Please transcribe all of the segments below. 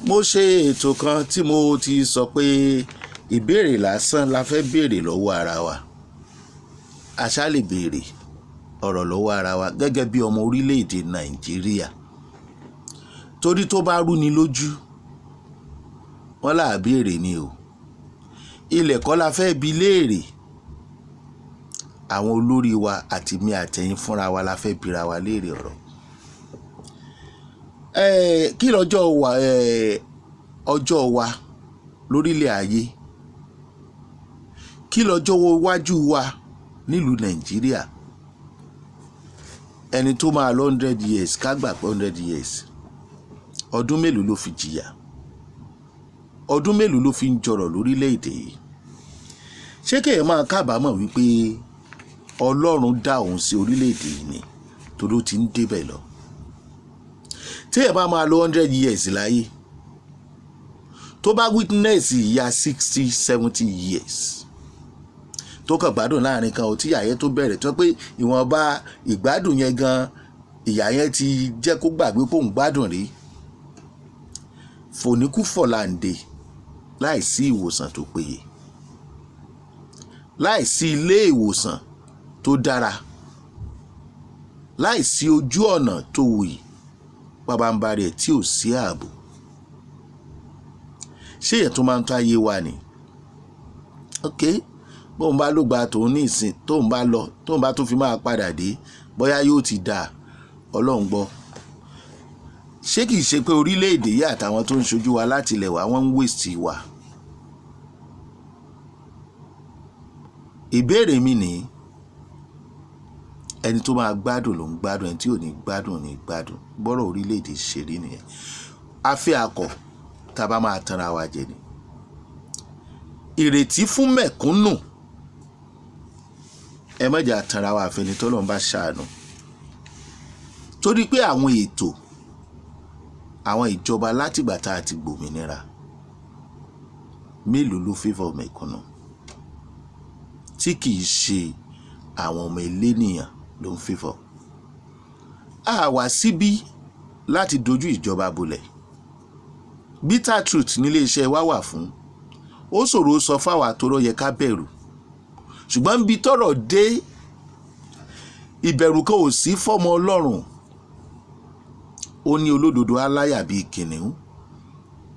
mo ṣe ètò kan tí mo ti sọ pé ìbéèrè lásán la fẹ́ béèrè lọ́wọ́ ara wa. Àṣà lè béèrè ọ̀rọ̀ lọ́wọ́ ara wa gẹ́gẹ́ bí ọmọ orílẹ̀-èdè Nàìjíríà. Torí tó bá rú ni lójú, wọ́n là á béèrè ni o. Ilẹ̀ kọ́ la fẹ́ bi léèrè. Àwọn olórí wa àti mi àtẹ̀yìn fúnra wa la fẹ́ bira wa léèrè ọ̀rọ̀. Kí ọjọ́ wa lórílẹ̀ ayé, kí lọ́jọ́ iwájú wa nílùú Nàìjíríà. Ẹni tó máa lọ 100 years ká gbà pé 100 years, ọdún mélòó ló fi jìyà, ọdún mélòó ló fi ń jọrọ̀ lórílẹ̀‐èdè yìí. Ṣé kéèyàn máa kábàámọ̀ wípé Ọlọ́run dá òun sí orílẹ̀‐èdè yìí ni torí ó ti ń débẹ̀ lọ. Téèyàn bá máa lọ 100 years láyé, tó bá witness ìyà 60, 70 years tó kàn gbádùn láàrin kan ò tí ìyà yẹn tó bẹ̀rẹ̀ tó pé ìwọ̀nba ìgbádùn yẹn gan ìyà yẹn ti jẹ́ kó gbàgbé pé òun gbádùn rí. Fòníkú fọ̀làǹdè láìsí ìwòsàn tó péye, láìsí ilé ìwòsàn tó dára, láìsí ojú ọ̀nà tó wuyì, pabambarì ẹ̀ tí ò sí ààbò. Ṣé èèyàn tó máa ń tó ayé wa ni? Bóun bá ló gba tòun ní ìsìn, tóun bá tó fi máa padà dé, bóyá yóò ti dà, Ọlọ́run gbọ́. Ṣé kìí ṣe pé orílẹ̀-èdè yìí àtàwọn tó ń ṣojú wa láti ilẹ̀ wa wọ́n ń waste wa? Ìbéèrè mi ni ẹni tó máa gbádùn ló ń gbádùn, ẹni tí ò ní gbádùn ní gbádùn. Bọ́rọ̀ orílẹ̀-èdè ṣe rí nìyẹn. Afẹ́ akọ tá a bá máa tanra wa jẹ ni. Ìrètí fún mẹ̀kúnnù, ẹ má jà tanra wa àfẹni tọ́lọ́run bá ṣàánú. Torí pé àwọn ètò àwọn ìjọba látìgbà tá a ti gbòmìnira mélòó ló favour mẹ̀kúnnù tí kìí ṣe àwọn ọmọ elénìyàn ló ń favour. A wá síbí láti dojú ìjọba bolẹ̀. Bitter truth nílé iṣẹ́ wa wà fún. Ó ṣòro sọ fáwa tó rọ́ yẹ ká bẹ̀rù, ṣùgbọ́n bí tọ́rọ̀ dé, ìbẹ̀rù kan ò sí fọ́mọ Ọlọ́run. Ó ní olódodo aláyà bíi kìnìún.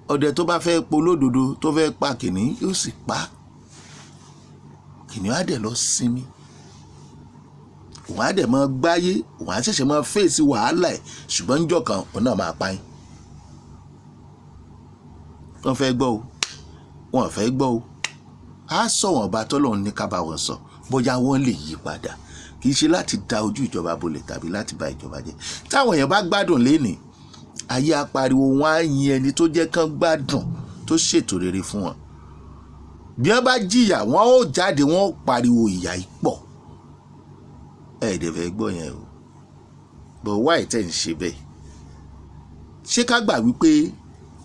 Ọdẹ tó bá fẹ́ pa olódodo tó fẹ́ pa kìnìún yóò sì pa. Kìnìún á dẹ̀ lọ sinmi. Òun á dẹ̀ máa gbáyé, òun á ṣẹ̀ṣẹ̀ máa fèsì wàhálà ẹ̀, ṣùgbọ́n níjọ́ kan òun náà máa pa yín. Wọ́n fẹ́ gbọ́ o, wọ́n fẹ́ gbọ́ o. Á sọ wọ́n bá tọ́lọ́run ní ká bá wọn sọ, bóyá wọ́n lè yí padà. Kì í ṣe láti da ojú ìjọba bolẹ̀ tàbí láti bà ìjọba jẹ́. Táwọn èèyàn bá gbádùn lénìí, ayé apariwo wọn á yin ẹni tó jẹ́ kán gbádùn tó ṣètò rere fún wọn. Bí wọ́n bá jìyà, wọ́n ó jáde, wọ́n ó pariwo ìyà ipò. Ẹ̀ẹ́dẹ̀ fẹ́ gbọ́ yẹn o. But why tẹ́ ń ṣe bẹ́ẹ̀? Ṣé ká gbà wípé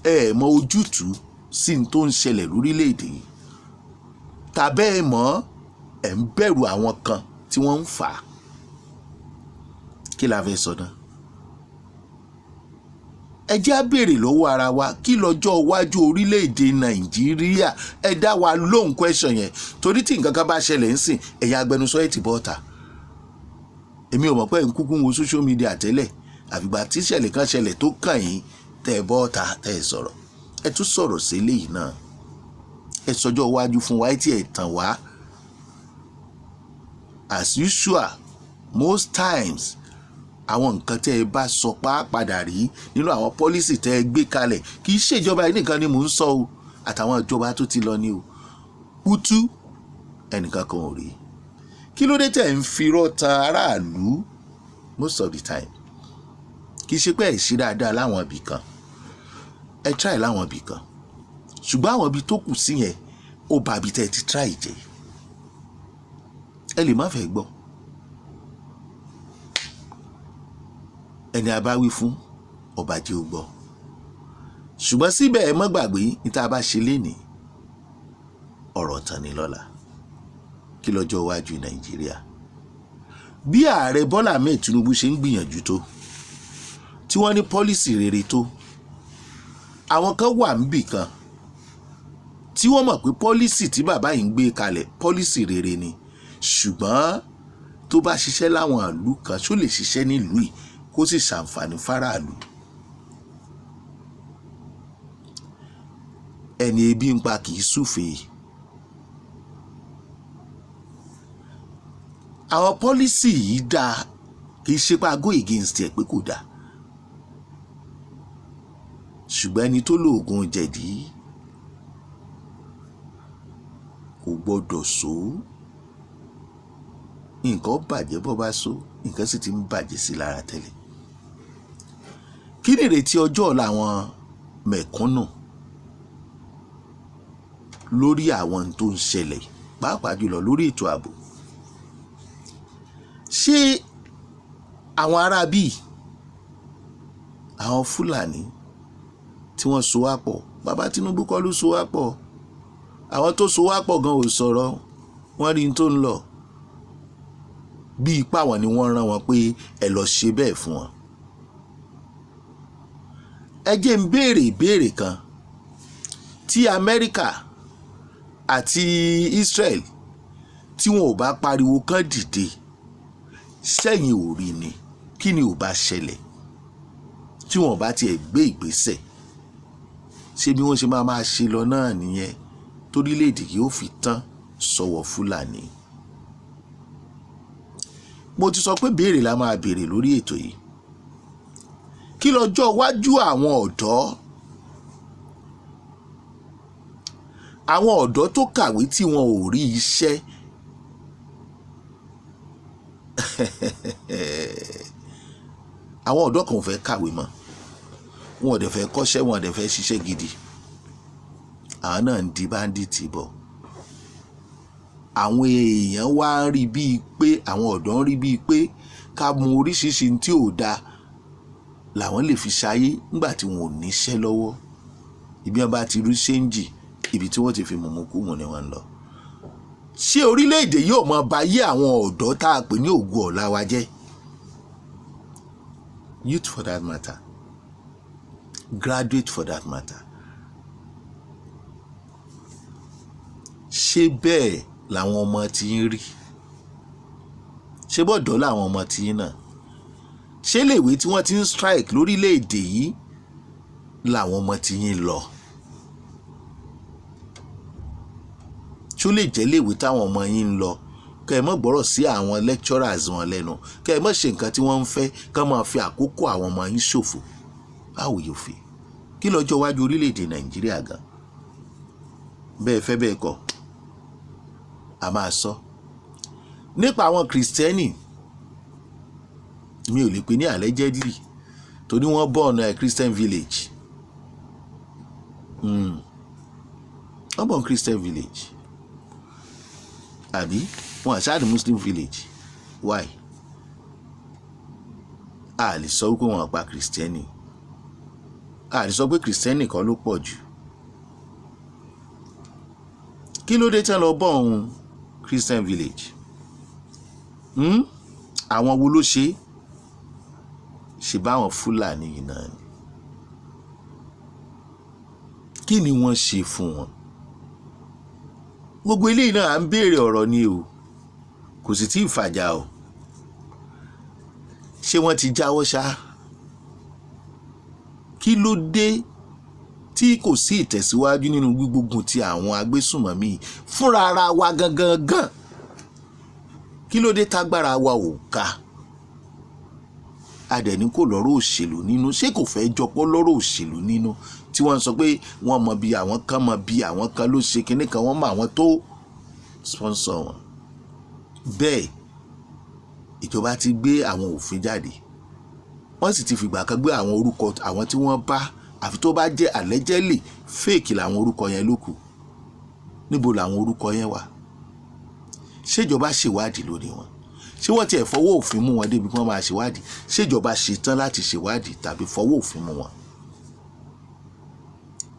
ẹ mọ ojútùú sí n tó ń ṣẹlẹ̀ lórílẹ̀‐èdè yìí? Tàbẹ́ ẹ mọ̀ ẹ̀ ń bẹ̀rù àwọn kan tí wọ́n ń fà á? Kí la fẹ́ sọ náà? Ẹ jẹ́ á béèrè lọ́wọ́ ara wa, kí lọ́jọ́ iwájú orílẹ̀-èdè Nàìjíríà? Ẹ dá wa lóhùn question yẹn, torí tí nǹkan kan bá ṣẹlẹ̀ ń sìn, ẹ̀yin agbẹnusọ ẹ̀ ti bọ́ ọ̀tà. Èmi ò mọ̀ pé ń kúkú wo social media tẹ́lẹ̀, àfìgbà tí ìṣẹ̀lẹ̀ kan ṣẹlẹ̀ tó kàn yín tẹ́ ẹ bọ́ ọ̀tà tẹ́ ẹ sọ̀rọ̀. Ẹ tún sọ̀rọ̀ sí eléyìí náà. Ẹ sọjọ́ iwájú fún wa, ẹ tí ẹ tàn wá. As usual, most times àwọn nǹkan tẹ́ ẹ bá sọ padà rí nínú àwọn policy tẹ́ ẹ gbé kalẹ̀, kì í ṣèjọba yìí nìkan ni mò ń sọ o, àtàwọn ìjọba tó ti lọ ni o. Kútú ẹnìkan kan ò rí. Kí ló dé tẹ́ ń firọ́ tan aráàlú most of the time? Kì í ṣe pé ẹ ṣe dáadáa láwọn ibì kan, ẹ try láwọn ibì kan, ṣùgbọ́n àwọn ibi tó kù sí yẹn ó bá ibi tẹ́ ẹ ti try jẹ́. Ẹ lè má fẹ́ gbọ́. Ẹni a bá wí fún ọba jẹ́ ó gbọ́. Ṣùgbọ́n síbẹ̀ ẹ má gbàgbé ní tá a bá ṣe lénìí, ọ̀rọ̀ tán ni lọ́la. Kí lọ́jọ́ iwájú Nàìjíríà? Bí ààrẹ Bọ́lá Ahmed Tinubu ṣe ń gbìyànjú tó, tí wọ́n ní pọ́lísì rere tó, àwọn kan wà níbì kan tí wọ́n mọ̀ pé pọ́lísì tí bàbá yìí ń gbé kalẹ̀ pọ́lísì rere ni, ṣùgbọ́n tó bá ṣiṣẹ́ láwọn ìlú kan ṣó lè ṣiṣẹ́ nílùú yìí kó sì ṣàǹfààní fáráàlú. ẹni ebi ń pa kì í súfèé. àwọn pọ́lísì yìí dáa, kì í ṣe pa go against ẹ̀ pé kò dáa, ṣùgbọ́n ẹni tó lóògùn jẹ̀dí kò gbọ́dọ̀ so. nǹkan bàjẹ́ bọ́ bá so, nǹkan sì ti ń bàjẹ́ sí lára tẹ́lẹ̀. kí ni ìrètí ọjọ́ ọ̀la àwọn mẹ̀kúnnù lórí àwọn tó ń ṣẹlẹ̀, pàápàá jùlọ lórí ètò ààbò? ṣé àwọn ará bíi àwọn Fúlàní tí wọ́n so wá pọ̀, bàbá Tinubu kọ́ ló so wá pọ̀, àwọn tó so wá pọ̀ gan ò sọ̀rọ̀, wọ́n rí n tó ń lọ, bí ipá wọn ni wọ́n rán wọn pé ẹ lọ ṣe bẹ́ẹ̀ fún wọn. ẹ jẹ́ ń béèrè ìbéèrè kan, tí Amẹ́ríkà àti Israel tí wọn ò bá pariwo kán dìde, sẹ́yìn ò rí ni, kí ni ò bá ṣẹlẹ̀ tí wọn bá tiẹ̀ gbé ìgbésẹ̀? ṣé bí wọ́n ṣe máa ṣe lọ náà nìyẹn torílẹ̀-èdè yóò fi tán sọ́wọ́ Fúlàní? mo ti sọ pé béèrè la máa béèrè lórí ètò yìí. kí lọ́jọ́ iwájú àwọn ọ̀dọ́ tó kàwé tí wọn ò rí iṣẹ́? àwọn ọ̀dọ́ kan ò fẹ́ kàwé mọ́, wọn ò dẹ̀ fẹ́ kọ́ṣẹ́, wọn ò dẹ̀ fẹ́ ṣiṣẹ́ gidi, àwọn náà ń di báńdíìtì bọ̀. àwọn èèyàn wá ń rí bíi pé, àwọn ọ̀dọ́ ń rí bíi pé ká mú oríṣiríṣi tí ò dáa làwọn lè fi ṣayé nígbà tí wọn ò níṣẹ́ lọ́wọ́. ibi wọn bá ti rí ṣéǹjì, ibi tí wọ́n ti fi mùmúkùmù ni wọ́n ń lọ. ṣé orílẹ̀-èdè yóò mọ báyé àwọn ọ̀dọ́ tá a pè ní ògo ọ̀la wa jẹ́? Youth for that matter, graduate for that matter. ṣé bẹ́ẹ̀ làwọn ọmọ tí ń rí? ṣé bọ́dọ̀ làwọn ọmọ tí ń náà? ṣé léèwé tí wọ́n ti ń strike lórílẹ̀‐èdè yìí làwọn ọmọ tí ń lọ? ṣó lè jẹ́ léèwé táwọn ọmọ yín ń lọ kẹ́ ẹ mọ́ gbọ́rọ̀ sí àwọn lecturers wọn lẹ́nu, kẹ́ ẹ mọ́ ṣe nǹkan tí wọ́n ń fẹ́, kán máa fi àkókò àwọn ọmọ yín ṣòfò? How you feel? kí lọ́jọ́ iwájú orílẹ̀‐èdè Nàìjíríà gan? bẹ́ẹ̀ fẹ́ bẹ́ẹ̀ kọ́ a máa sọ. nípa àwọn Kìrìsìtẹ́nì, mi ò lè pè ní allegedly torí wọ́n born a Christian village. wọ́n born Christian village àbí wọ́n àṣà the Muslim village. Why? a lè sọ wípé wọ́n pa Kìrìsìtẹ́nì, a lè sọ pé Kìrìsìtẹ́nì kan ló pọ̀ jù. kí ló dé tán lọ born Christian village? àwọn wo ló ṣe báwọn Fúlàní yìí náà ni? kí ni wọ́n ṣe fún wọn? gbogbo eléyìí náà à ń béèrè ọ̀rọ̀ ni o, kò sì tí ì fàjà o. ṣé wọ́n ti jáwọ́ ṣá? kí ló dé tí kò sí ìtẹ̀síwájú nínú gbígbógun ti àwọn agbésùnmọ̀mí fúnra ara wa gangan? kí ló dé tágbára wa ò ká? adẹ̀ni kò lọ́rọ̀ òṣèlú nínú, ṣé kò fẹ́ jọpọ̀ lọ́rọ̀ òṣèlú nínú tí wọ́n sọ pé wọ́n mọ bí àwọn kan mọ bí àwọn kan ló ṣe kinní kan, wọ́n mọ àwọn tó sponsor wọn. bẹ́ẹ̀ ìjọba ti gbé àwọn òfin jáde, wọ́n sì ti fìgbà kan gbé àwọn orúkọ àwọn tí wọ́n bá, àfi tó bá jẹ́ allegedly fake làwọn orúkọ yẹn ló kù. níbo làwọn orúkọ yẹn wà? ṣèjọba ṣèwádìí lórí wọn? ṣé wọ́n tiẹ̀ fọwọ́ òfin mú wọn débi kí wọ́n máa ṣèwádìí? ṣèjọba ṣetán láti ṣèwádìí tàbí fọwọ́ òfin mú wọn?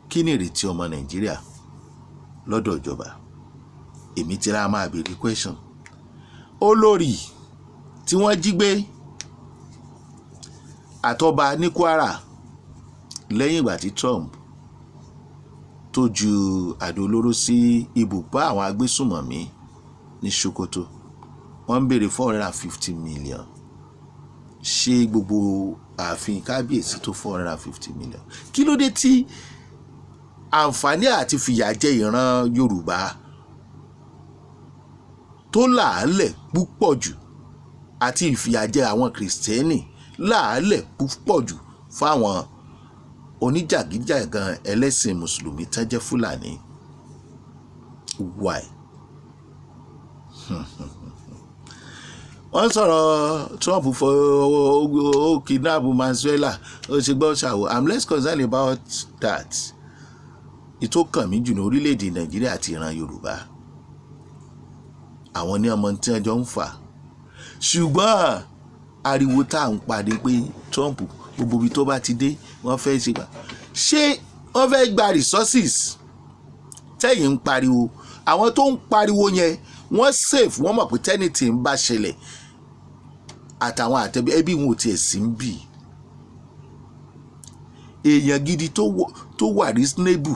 kí ni ìrètí ọmọ Nàìjíríà lọ́dọ̀ ìjọba? èmi ti ra máa béèrè question. olórí tí wọ́n jí gbé àtọba ní Kwara lẹ́yìn ìgbà tí Trump tó ju àdó olóró sí ibùbá àwọn agbésùmọ̀mí ní Sokoto wọ́n ń béèrè 450 million ṣé gbogbo ààfin kábíyèsí tó 450 million kí ló dé tí àǹfààní àti fìyà jẹ ìran Yorùbá tó làálẹ̀ púpọ̀ jù àti ìfìyàjẹ àwọn kìrìsìtẹ́nì làálẹ̀ púpọ̀ jù fáwọn oníjàgíjàgan ẹlẹ́sìn mùsùlùmí tán jẹ́ Fúlàní. Why? Wọ́n sọ̀rọ̀ Trump for ó kidnap Venezuela ó ṣe gbọ́ ṣàwò. I'm less concerned about that. Ìtò kàn mí jù ní orílẹ̀-èdè Nàìjíríà àti ìran Yorùbá. Àwọn ní ọmọ tí wọ́n jọ ń fà. Ṣùgbọ́n ariwo tá à ń pàdé pé Trump gbogbo ibi tó bá ti dé wọ́n fẹ́ ṣe gbà. Ṣé wọ́n fẹ́ gba resources tẹ́yìn ń pariwo? Àwọn tó ń pariwo yẹn wọ́n safe, wọ́n mọ̀ pé tẹ́nìtì ń bá ṣẹlẹ̀ àtàwọn àtẹ̀bí ẹbí wọn ò tiẹ̀ sí ń bì. Èèyàn gidi tó wà reasonable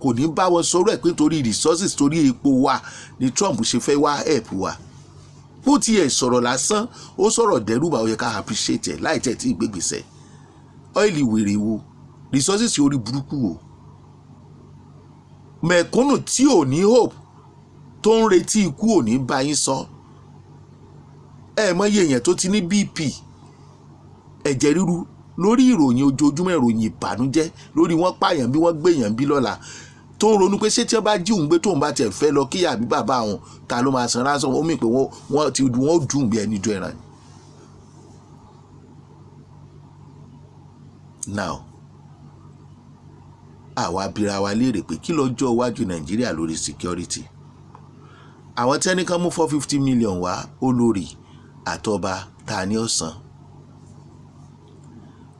kò ní bá wọn sọ̀rọ̀ ẹ̀ pé torí resources torí epo wa ni Trump ṣe fẹ́ wá help wa. Bó tiẹ̀ sọ̀rọ̀ lásán ó sọ̀rọ̀ dẹ́rùbà ó yẹ ká appreciate ẹ̀ láì tẹ̀ tí ìgbégbèsẹ̀. Ọ́ìlì wèrè wo resources orí burúkú wo. Mẹ̀kúnnù tí ò ní hope tó ń retí ikú ò ní bá yín sọ. Ẹ mọyì èèyàn tó ti ní BP ẹ̀jẹ̀ ríru lórí ìròyìn ojoojúmọ́ ìròyìn ìbànújẹ́ lórí wọ́n pààyàn bí wọ́n gbèyàn bí lọ́la tó ń ronú pé ṣé tí wọ́n bá jí òun gbé tóun bá tiẹ̀ fẹ́ lọ kíyà bí bàbá àwọn ta ló máa san ransom ó mì pé wọ́n dùn bí ẹni jọ ẹran. Now àwa abira wa léèrè pé kí lọ́jọ́ iwájú Nàìjíríà lórí security. Àwọn tí ẹnì kan mú 450 million wá olórí àtọba ta ni ó san.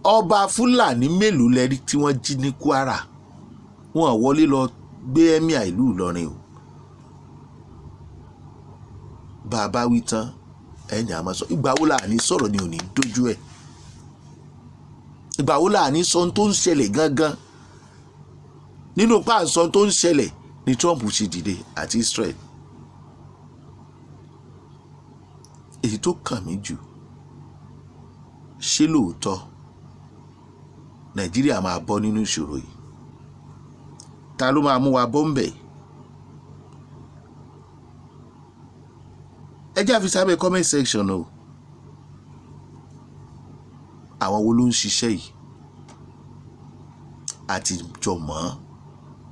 Ọba Fúlàní mélòó lẹ́rí tí wọ́n jí ní Kwara wọ́n wọlé lọ gbé emir ìlú Ìlọrin o. Bàbá wí tán ẹni àmọ́ sọ ìgbà wo là ní sọ̀rọ̀ ni ò ní dójú ẹ̀. Ìgbà wo là ní sọ tó ń ṣẹlẹ̀ gangan nínú páàsọ tó ń ṣẹlẹ̀ ni Trump ṣe dìde àti Israel. Èyí tó kàn mí jù ṣé lóòótọ́ Nàìjíríà máa bọ́ nínú ìṣòro yìí? Ta ló máa mú wa bọ́ ń bẹ̀? Ẹ jẹ́ àfi sábẹ́ comment section o. Àwọn wo ló ń ṣiṣẹ́ yìí? Àti jọmọ́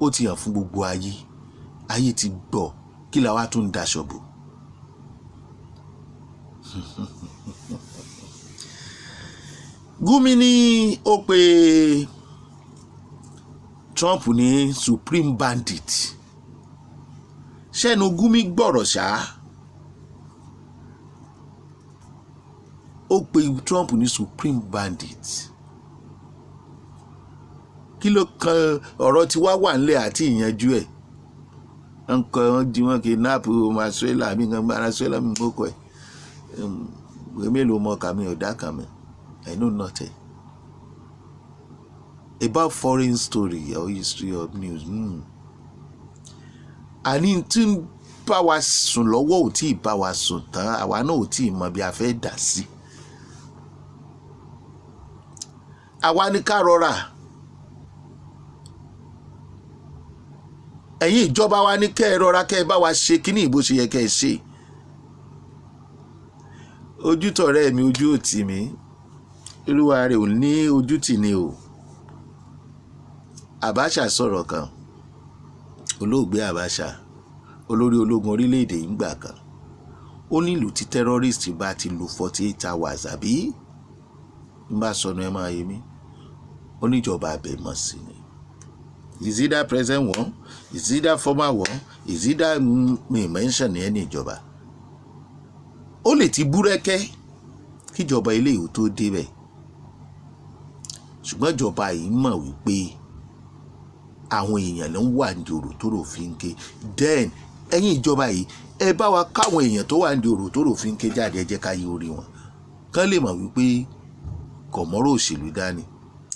ó ti hàn fún gbogbo ayé. Ayé ti gbọ́ kí la wá tún daṣọ bò. Gumi ní ó pe Trump ní supreme bandit. Ṣẹ́nu Gumi gbọ́rọ̀ ṣá. Ó pe Trump ní supreme bandit. Kí ló kan ọ̀rọ̀ tí wá wà nílẹ̀ àti ìyanjú ẹ̀? Nǹkan jí wọn kidnap Venezuela mi nǹkan Venezuela mi mọ́kọ̀ ẹ̀. Mélòó mọ́ kàmí ọ̀dá kàmí. I know nothing about foreign story or history or news. Àní tí ń bá wa sùn lọ́wọ́ ò tí ì bá wa sùn tán àwa náà ò tí ì mọ bí a fẹ́ dà sí. Àwa ní ká rọra. Ẹ̀yin ìjọba wa ní kẹ́ ẹ rọra kẹ́ ẹ bá wa ṣe kíní ìbò ṣe yẹ kẹ́ ẹ ṣe. Ojú tọ̀rẹ́ mi ojú ò tì mí. Olúwa rẹ̀ ò ní ojú tì ní o. Abacha sọ̀rọ̀ kan. Olóògbé Abacha olórí ológun orílẹ̀-èdè ìgbà kan. Ó ní ìlú tí terrorist bá ti lò 48 hours àbí ń bá sọnù ẹ máa yé mi. Ó ní ìjọba abẹ mọ̀ sí ni. Is it that present one? Is it that former one? Is it that me mention ní ẹni ìjọba? Ó lè ti búrẹ́kẹ́ kíjọba ilé ìwò tó débẹ̀. Ṣùgbọ́n ìjọba yìí mọ̀ wípé àwọn èèyàn ló ń wà ní òrò tó rò fi ń ké. Then ẹ̀yin ìjọba yìí ẹ bá wa káwọn èèyàn tó wà ní òrò tó rò fi ń ké jáde ẹ jẹ́ ká yí orí wọn. Kán lè mọ̀ wípé kọ̀mọ́rọ̀ òṣèlú dání.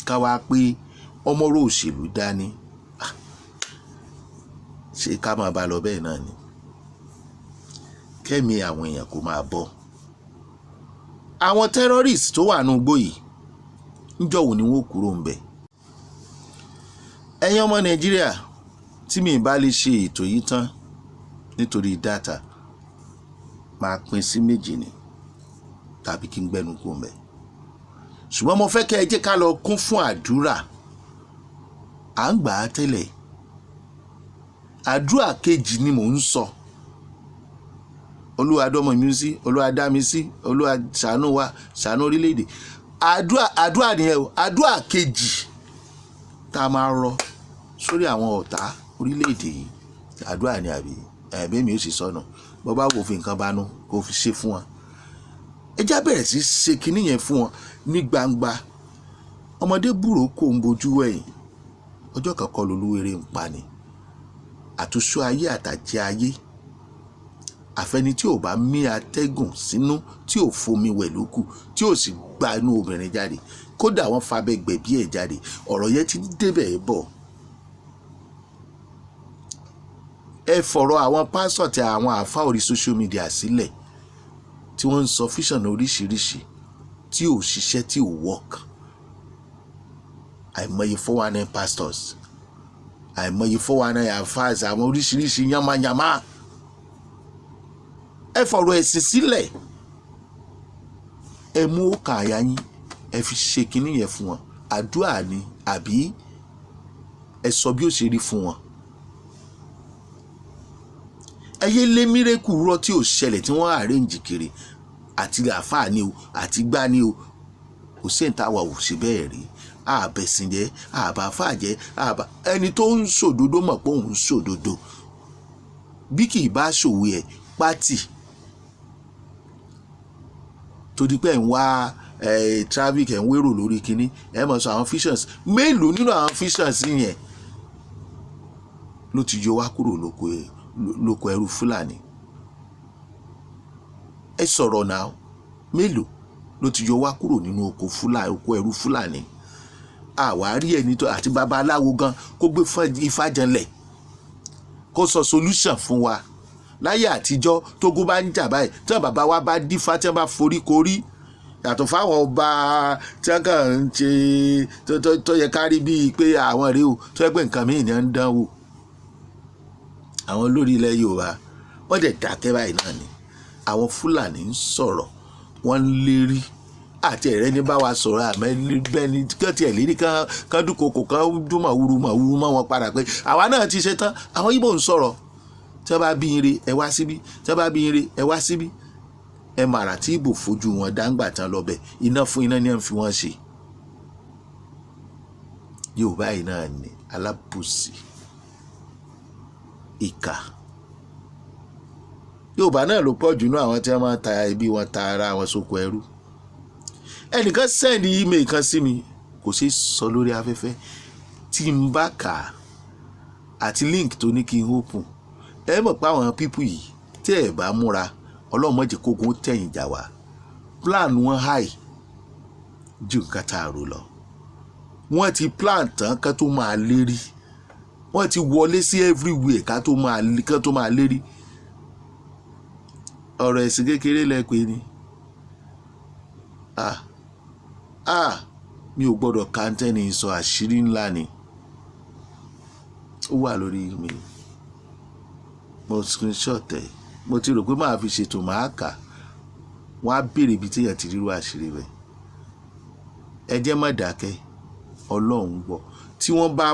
Ká wá pé ọmọrọ̀ òṣèlú dání ṣé ká máa bá lọ bẹ́ẹ̀ náà ni kẹ́mi àwọn èèyàn kó máa bọ́. Àwọn terrorist tó wà nù gbó yìí níjọ́ wo ni wọ́n kúrò ń bẹ̀? Ẹ̀yin ọmọ Nàìjíríà, tí mi bá lè ṣe ètò yìí tán nítorí data máa pín sí méjì ni tàbí kí n gbẹ́nu kúrò ń bẹ̀. Ṣùgbọ́n mo fẹ́ kẹ́ ẹ jẹ́ ká lọ kún fún àdúrà. À ń gbà á tẹ́lẹ̀. Àdúrà kejì ni mò ń sọ. Olúwa dọ́mọ mi sí, Olúwa dá mi sí, Olúwa ṣàánú wa, ṣàánú orílẹ̀-èdè. Àdúrà nìyẹn o. Àdúrà kejì tá a máa rọ sórí àwọn ọ̀tá orílẹ̀-èdè yìí. Àdúrà ni àbí ẹ̀bẹ̀ mi ò sì sọnù. Bọ́ bá wò fi nǹkan banú kó fi ṣe fún wọn. Ẹ já bẹ̀rẹ̀ sí ṣe kinní yẹn fún wọn ní gbangba. Ọmọdé búrò kò ń bojú ẹ̀yìn. Ọjọ́ kan kọ́ lolúwere ń pa ni. Àtúnṣe ayé àtàjẹ ayé. Àfẹni tí ò bá mí atẹ́gùn sínú tí ò fomi wẹ̀ lókù tí ò sì gba inú obìnrin jáde kódà wọ́n fabẹ́ gbẹ̀bí ẹ̀ jáde. Ọ̀rọ̀ yẹn ti débẹ̀ bọ̀. Ẹ fọ̀rọ̀ àwọn pásọ̀ tí àwọn àfáà orí social media sílẹ̀ tí wọ́n ń sọ fíṣàn oríṣiríṣi tí ò ṣiṣẹ́ tí ò work. Àìmọye 419 pastors, àìmọye 419 àfáàs, àwọn oríṣiríṣi yamayama. Ẹ fọ̀rọ̀ ẹ̀sìn sílẹ̀. Ẹ mú ọkà àyà yín ẹ fi ṣe kinní yẹn fún wọn. Àdúrà ni àbí ẹ sọ bí ó ṣe rí fún wọn. Ẹ yé lé mírèkù rọ tí ò ṣẹlẹ̀ tí wọ́n arrange kiri àti àfáà ni o àti gbá ni o. Kò sí ẹ̀ńtà wà ò ṣe bẹ́ẹ̀ rí. Àbẹ̀sìn jẹ́ àbáfà jẹ́ àbá ẹni tó ń ṣòdodo mọ̀ pé òun ń ṣòdodo. Bí kì í bá ṣòwò ẹ̀ pátì tó di pé ń wá traffic ẹ̀ ń wérò lórí kinní ẹ mọ̀ sọ àwọn fissions mélòó nínú àwọn fissions yẹn ló ti yọ wá kúrò lóko ẹrú Fúlàní. Ẹ sọ̀rọ̀ náà mélòó ló ti yọ wá kúrò nínú oko ẹrú Fúlàní. Àwárí ẹni tó àti babaláwo gan kó gbé ifá janlẹ̀ kó sọ solution fún wa. Láyé àtijọ́ tógun bá ń jà báyìí tí àwọn bàbá wa bá dífá tí wọ́n bá forí korí yàtọ̀ fáwọn ọba tí wọ́n kàn ń ṣe tó yẹ kárí bíi pé àwọn rèé o tó yẹ pé nǹkan mìíràn ni wọ́n ń dánwò. Àwọn lórí ilẹ̀ Yorùbá wọ́n dẹ̀ dákẹ́ báyìí náà ni. Àwọn Fúlàní ń sọ̀rọ̀ wọ́n ń lérí àti ẹ̀rẹ́ ní bá wa sọ̀rọ̀ àmọ́ bẹ́ni kán tiẹ̀ lérí kán dúnkokò kán dún màwúrú mọ́ wọn padà pé àwa náà ti ṣe tán. Àwọn Ìgbò ń sọ̀rọ̀ tí wọ́n bá bí ire ẹ wá síbí tí wọ́n bá bí ire ẹ wá síbí. Ẹ màrà tí Ìgbò fojú wọn dáńgbà tán lọ́bẹ̀ iná fún iná ni wọ́n fi wọ́n ṣe. Yorùbá yìí náà ni alábòsí ìkà. Yorùbá náà ló pọ̀ jù nínú àwọn tí wọ́n máa ta ibi wọn ta ara wọn sóko ẹrú. Ẹnìkan send email kan sí mi kò ṣeé sọ lórí afẹ́fẹ́ tí n bá kà á àti link tó ní kí n open. Ẹ mọ̀ pé àwọn people yìí tí ẹ bá múra Ọlọ́run má jẹ́ kógun tẹ̀yìn jà wá. Plan wọn high ju nǹkan tá a rò lọ. Wọ́n ti plan tán ká tó máa lérí. Wọ́n ti wọlé sí everywhere ká tó máa lérí. Ọ̀rọ̀ ẹ̀sìn kékeré lẹ́pẹ́ ni. Mi ò gbọ́dọ̀ kàńtẹ́nì sọ àṣírí ńlá ni. Ó wà lórí mi. Mo screenshot ẹ̀. Mo ti rò pé máa fi ṣètò máa kà. Wọ́n á béèrè ibi tí èèyàn ti rírú àṣírí rẹ̀. Ẹ jẹ́ má dákẹ́. Ọlọ́run gbọ́. Tí wọ́n bá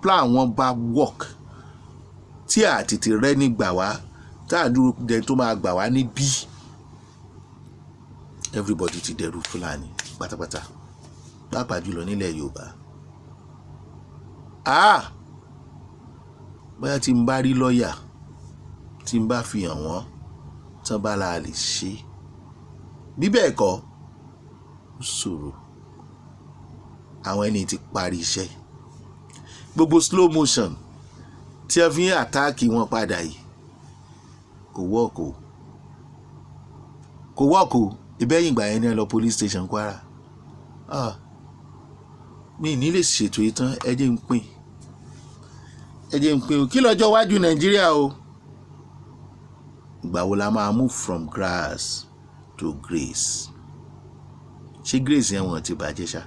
plan wọn bá work. Tí a tètè rẹ́ ní gbà wá. Tá a dúró dẹ̀ tó máa gbà wá ní bí. Everybody ti dẹrù Fúlàní pátápátá. Pàápàá jùlọ nílẹ̀ Yorùbá. Bóyá tí n bá rí lọ́ọ̀yà tí n bá fi hàn wọ́n tán bá la lè ṣe. Bí bẹ́ẹ̀ kọ́ ó ṣòro. Àwọn ẹni tí parí iṣẹ́. Gbogbo slow motion tí a fi ń àtáàkì wọn padà yìí kò wọ́ọ̀kù. Kò wọ́ọ̀kù. Ìbẹ́yìn ìgbà yẹn ní ẹ lọ police station Kwara. Mi ní lè ṣètò ìtàn ẹ jẹ́ ń pín. ẹ jẹ́ n pé kí lọ́jọ́ iwájú Nàìjíríà o. Ìgbà wo la máa move from grass to grace? Ṣé grace yẹn wọ́n ti bàjẹ́ ṣá?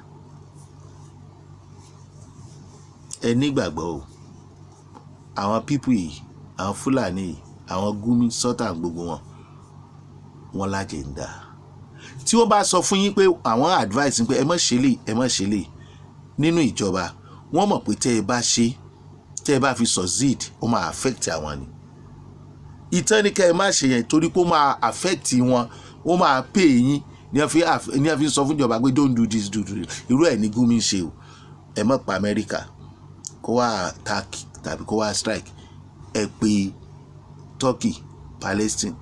Ẹ nígbàgbọ́ o. Àwọn people yìí, àwọn Fúlàní yìí, àwọn Gumi sọ́tà gbogbo wọn lájẹ̀ndà. Tí wọ́n bá sọ fún yín pé àwọn advice pé ẹ má ṣe lè nínú ìjọba, wọ́n mọ̀ pé tẹ́ ẹ bá fi succeed ó máa affect àwọn ni. Ìtàn ni kẹ́ ẹ má ṣe yẹn torí pé ó máa affect wọn, ó máa pay yín ní ẹ fi sọ fún ìjọba pé don't do this, do this. Irú ẹ̀ ní Gumi ṣe o. Ẹ má pa Amẹ́ríkà kó wá attack tàbí kó wá strike. Ẹ pé Turkey, Palestine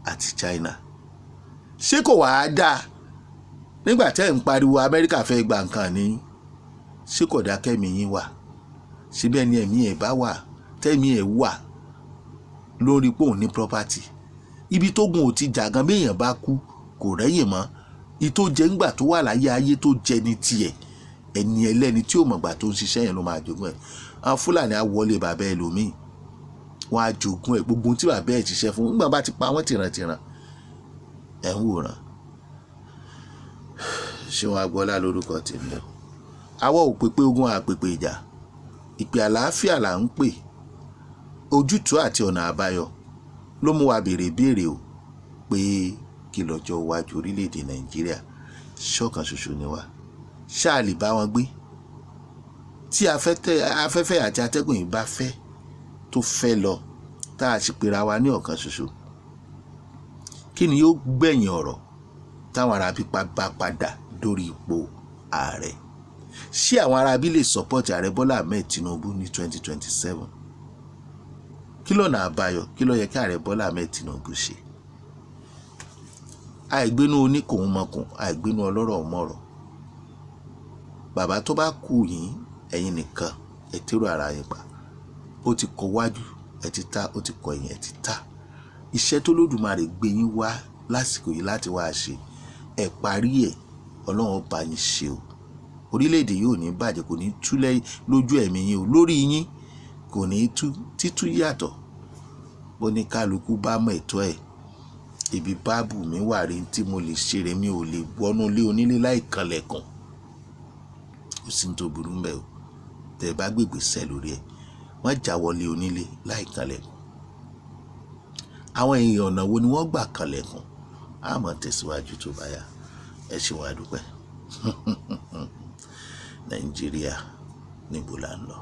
àti China. Ṣé kò wá dáa nígbà tẹ́ ń pariwo Amẹ́ríkà fẹ́ gba nǹkan ní? Ṣé kò dá kẹ́mi yín wà? Ṣé bí ẹni ẹ̀mí ẹ̀ bá wà tẹ́mi ẹ̀ wà lórí pé òun ní property? Ibi tó gun ò ti jà gan, bí èèyàn bá kú kò rẹ́yìn mọ́. Ìtó jẹ́ ńgbà tó wà láyé ayé tó jẹ ní tiẹ̀, ẹni ẹlẹ́ni tí ò mọ̀gbà tó ń ṣiṣẹ́ yẹn ló máa jogún ẹ̀. Àwọn Fúlàní á wọlé bàbá ẹlòmíì, wọ́n á jogún ẹ̀ gbogbo tí bàbá ẹ̀ ṣiṣẹ́ fún. Nígbà bá ti pa wọ́n tìrantìran ẹ̀ ń wòran. Ṣé wọn Agbọ́lá lórúkọ tèmi o. Àwa ò pèpè ogun àpèpè ìjà, ìpè àlàáfíà là ń pè. Ojútùú àti ọ̀nà àbáyọ ló mú wa béèrè o pé kí lọ́jọ́ iwájú orílẹ̀-èdè Nàìjíríà. Ṣọ̀kan ṣoṣo ni wá, ṣáà lè bá wọn gbé. Tí afẹ́fẹ́ àti atẹ́gùn yìí bá fẹ́ tó fẹ́ lọ tá a sì pera wa ní ọ̀kan ṣoṣo, kí ni yóò gbẹ̀yìn ọ̀rọ̀ táwọn arábí bá padà dórí ipò ààrẹ? Ṣé àwọn arábí lè support ààrẹ Bọ́lá Ahmed Tinubu ní 2027? Kí lọ́nà àbáyọ? Kí ló yẹ kí ààrẹ Bọ́lá Ahmed Tinubu ṣe? Àìgbénú oníkòun mọ̀kùn, àìgbénú ọlọ́rọ̀ mọ̀rọ̀. Bàbá tó bá kú yín, ẹ̀yin nìkan ẹ tèrò ara yín pa. Ó ti kọ wájú ẹ ti ta, ó ti kọ ẹ̀yìn ẹ ti ta. Iṣẹ́ tó lódùmarè gbé yín wá lásìkò yìí láti wá ṣe, ẹ parí ẹ̀. Ọlọ́run bá yín ṣe o. Orílẹ̀-èdè yóò ní bàjẹ́, kò ní tú lójú ẹ̀mí yín o. Lórí yín kò ní tú. Títú yàtọ̀. Bó ní kálukú bá mọ̀ ẹ̀tọ́ ẹ̀. Ibi báàbù mi wà rí tí mo lè ṣe rẹ̀, mi ò lè wọnú ilé onílé láì kanlẹ̀kùn. Kò sí ní tó burú mbẹ̀ o. Tẹ́ bá gbègbè sẹ́ lórí ẹ̀, wọ́n já wọlé onílé láì kanlẹ̀kùn. Àwọn èèyàn ọ̀nà wo ni wọ́n gbà kanlẹ̀kùn? A máa tẹ̀síwájú tó bá yá. Ẹ ṣé wá dúpẹ́. Nàìjíríà níbo là ń lọ?